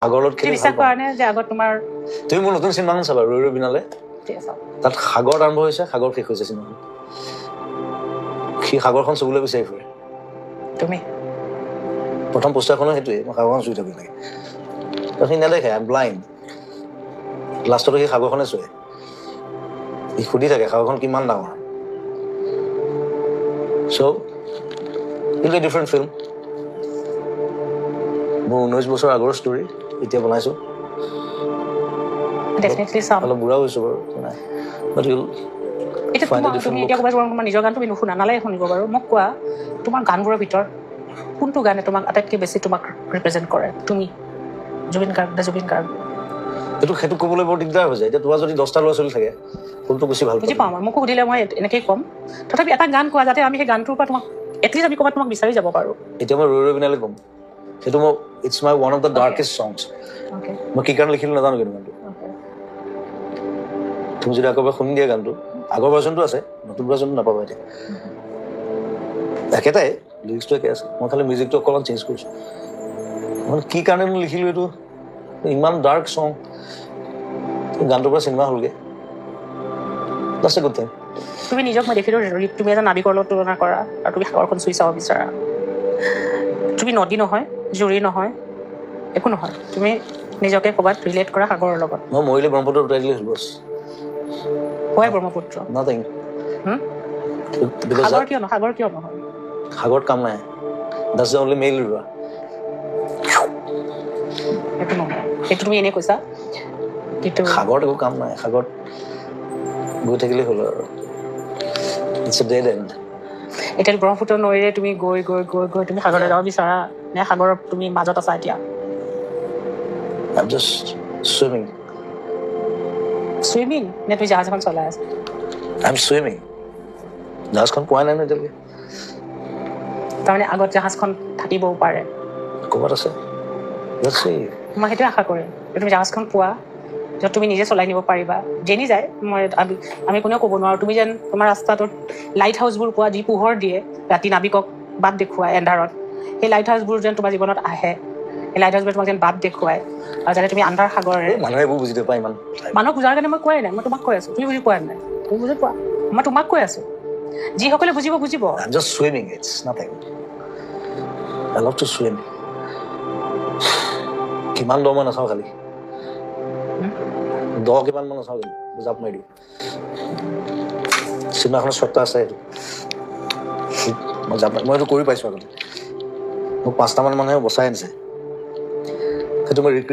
সাগৰত খেলি বিশ্বাস কৰা নে যে আগত তোমাৰ তুমি মোৰ নতুন চিনেমাখন চাবা ৰৈ ৰৈ বিনালে তাত সাগৰ আৰম্ভ হৈছে সাগৰ শেষ হৈছে চিনেমাখন সি সাগৰখন চুবলৈ বিচাৰি ফুৰে তুমি প্ৰথম পোষ্টাৰখনো সেইটোৱে মই সাগৰখন চুই থাকিব লাগে সি নেদেখে আই এম ব্লাইণ্ড লাষ্টতো সি সাগৰখনে চুৱে সি সুধি থাকে সাগৰখন কিমান ডাঙৰ চ' ইট এ ডিফাৰেণ্ট ফিল্ম মোৰ 19 বছৰ আগৰ ষ্টৰী এতিয়া বনাইছো ডেফিনেটলি চাম অলপ বুঢ়া হৈছো বাৰু বাট ইউল তুমি এতিয়া ক'বা তোমাৰ নিজৰ গান তুমি নুশুনা নালাগে শুনিব বাৰু মোক কোৱা তোমাৰ গানবোৰৰ ভিতৰত কোনটো গানে তোমাক আটাইতকৈ বেছি তোমাক ৰিপ্ৰেজেণ্ট কৰে তুমি জুবিন গাৰ্গ সেইটো ক'বলৈ বৰ দিগদাৰ হৈ যায় এতিয়া তোমাৰ যদি 10টা ল'ৰা ছোৱালী থাকে কোনটো বেছি ভাল বুজি পাওঁ মোকো সুধিলে মই এনেকেই ক'ম তথাপি এটা গান কোৱা যাতে আমি সেই গানটোৰ পৰা তোমাক এটলিষ্ট আমি ক'ৰবাত তোমাক বিচাৰি যাব পাৰোঁ এতিয়া মই ৰৈ ৰৈ বিনালে ক'ম সেইটো মই it's my one of the darkest songs মই কি কাৰণে লিখিলোঁ নাজানো কিন্তু গানটো তুমি যদি আকৌ শুনি দিয়া গানটো আগৰ ভাৰ্জনটো আছে নতুন ভাৰ্জনটো নাপাবা এতিয়া একেটাই লিৰিক্সটো একে আছে মই খালি মিউজিকটো অকণমান চেঞ্জ কৰিছোঁ মানে কি কাৰণে মই লিখিলোঁ এইটো ইমান ডাৰ্ক ছং গানটোৰ পৰা চিনেমা হ'লগৈ that's a good thing তুমি নিজক মই দেখিলোঁ তুমি এজন নাবিকৰ লগত তুলনা কৰা আৰু তুমি সাগৰখন চুই চাব বিচাৰা তুমি নদী নহয় জুৰি নহয় একো নহয় তুমি নিজকে ক'ৰবাত ৰিলেট কৰা সাগৰৰ লগত মই মৰিলে ব্ৰহ্মপুত্ৰ উঠাই দিলে হ'ল বছ হয় ব্ৰহ্মপুত্ৰ নাথিং সাগৰ কিয় নহয় সাগৰত কাম নাই that's the only male river সেইটো নহয় সেইটো তুমি এনেই কৈছা কিন্তু সাগৰত একো কাম নাই সাগৰত গৈ থাকিলে হ'ল আৰু ইটছ এ ডেড এণ্ড এতিয়া ব্ৰহ্মপুত্ৰ নৈৰে তুমি গৈ তুমি সাগৰলৈ যাব বিচাৰা নে সাগৰৰ তুমি মাজত আছা এতিয়া I'm just swimming নে তুমি জাহাজ এখন চলাই আছা I'm swimming জাহাজখন পোৱা নাই ন এতিয়ালৈকে তাৰমানে আগত জাহাজখন থাকিবও পাৰে ক'ৰবাত আছে মই সেইটোৱে আশা কৰিম তুমি জাহাজখন পোৱা য'ত তুমি নিজে চলাই নিব পাৰিবা যেনি যায় আমি কোনেও ক'ব নোৱাৰোঁ তুমি যেন তোমাৰ ৰাস্তাটোত লাইট হাউচবোৰ পোৱা যি পোহৰ দিয়ে ৰাতি নাবিকক বাট দেখুৱাই এন্ধাৰত সেই লাইট হাউচবোৰ যেন তোমাৰ জীৱনত আহে সেই লাইট হাউচবোৰে তোমাক যেন বাট দেখুৱায় আৰু যাতে তুমি আন্ধাৰ সাগৰেৰে মানুহে এইবোৰ বুজি নাপায় ইমান মানুহক বুজাৰ কাৰণে মই কোৱাই নাই মই তোমাক কৈ আছোঁ তুমি বুজি পোৱা নাই তুমি বুজি পোৱা মই তোমাক কৈ আছোঁ যিসকলে বুজিব I'm just swimming it's nothing I love to swim কিমান দ মই নাচাওঁ খালি দ কিমান মই নাচাওঁ খালি জাপ মাৰি দিওঁ চিনেমাখনৰ শ্বটটা আছে সেইটো মই এইটো কৰি পাইছোঁ আগতে মোক 5টামান মানুহে বচাই আনিছে সেইটো মই